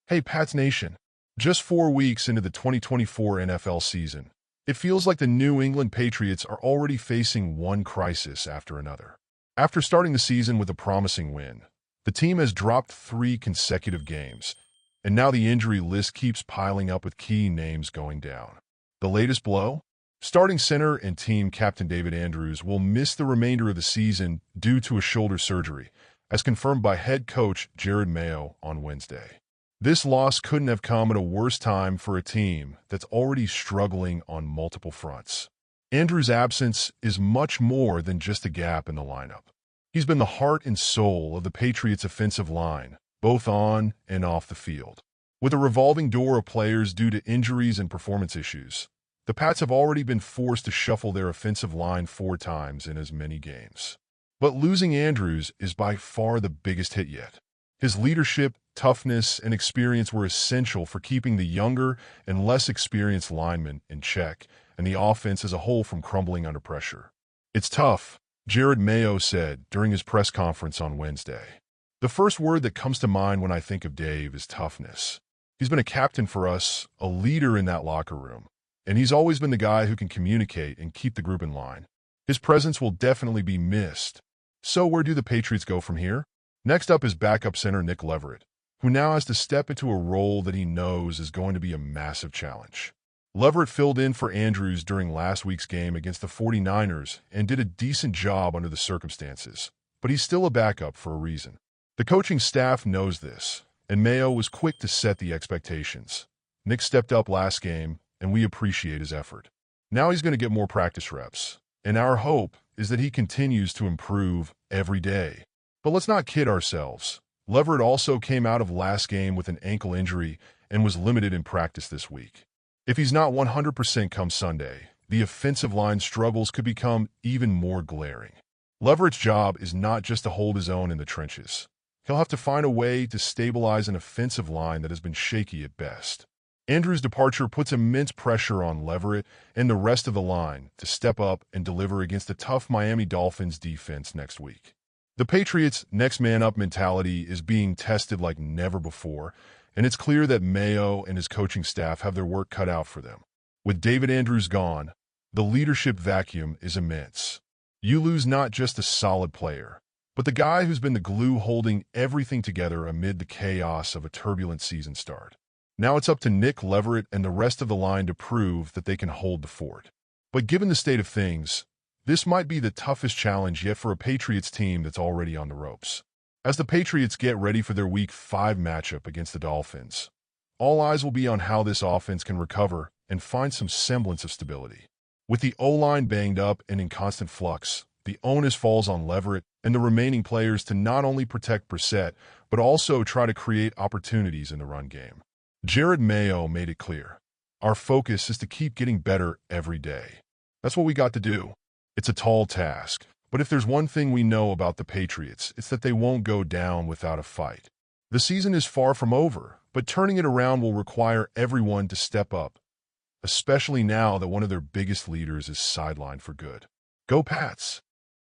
Hey, Pats Nation. Just 4 weeks into the 2024 NFL season, it feels like the New England Patriots are already facing one crisis after another. After starting the season with a promising win, the team has dropped 3 consecutive games, and now the injury list keeps piling up with key names going down. The latest blow? Starting center and team captain David Andrews will miss the remainder of the season due to a shoulder surgery, as confirmed by head coach Jerod Mayo on Wednesday. This loss couldn't have come at a worse time for a team that's already struggling on multiple fronts. Andrews' absence is much more than just a gap in the lineup. He's been the heart and soul of the Patriots' offensive line, both on and off the field. With a revolving door of players due to injuries and performance issues, the Pats have already been forced to shuffle their offensive line 4 times in as many games. But losing Andrews is by far the biggest hit yet. His leadership, toughness, and experience were essential for keeping the younger and less experienced linemen in check and the offense as a whole from crumbling under pressure. "It's tough," Jerod Mayo said during his press conference on Wednesday. "The first word that comes to mind when I think of Dave is toughness. He's been a captain for us, a leader in that locker room, and he's always been the guy who can communicate and keep the group in line. His presence will definitely be missed." So where do the Patriots go from here? Next up is backup center Nick Leverett, who now has to step into a role that he knows is going to be a massive challenge. Leverett filled in for Andrews during last week's game against the 49ers and did a decent job under the circumstances, but he's still a backup for a reason. The coaching staff knows this, and Mayo was quick to set the expectations. Nick stepped up last game, and we appreciate his effort. Now he's going to get more practice reps, and our hope is that he continues to improve every day. But let's not kid ourselves. Leverett also came out of last game with an ankle injury and was limited in practice this week. If he's not 100% come Sunday, the offensive line struggles could become even more glaring. Leverett's job is not just to hold his own in the trenches. He'll have to find a way to stabilize an offensive line that has been shaky at best. Andrews' departure puts immense pressure on Leverett and the rest of the line to step up and deliver against the tough Miami Dolphins defense next week. The Patriots' next-man-up mentality is being tested like never before, and it's clear that Mayo and his coaching staff have their work cut out for them. With David Andrews gone, the leadership vacuum is immense. You lose not just a solid player, but the guy who's been the glue holding everything together amid the chaos of a turbulent season start. Now it's up to Nick Leverett and the rest of the line to prove that they can hold the fort. But given the state of things, this might be the toughest challenge yet for a Patriots team that's already on the ropes. As the Patriots get ready for their Week 5 matchup against the Dolphins, all eyes will be on how this offense can recover and find some semblance of stability. With the O-line banged up and in constant flux, the onus falls on Leverett and the remaining players to not only protect Brissett, but also try to create opportunities in the run game. Jerod Mayo made it clear. Our focus is to keep getting better every day. That's what we got to do. It's a tall task, but if there's one thing we know about the Patriots, it's that they won't go down without a fight. The season is far from over, but turning it around will require everyone to step up, especially now that one of their biggest leaders is sidelined for good. Go Pats!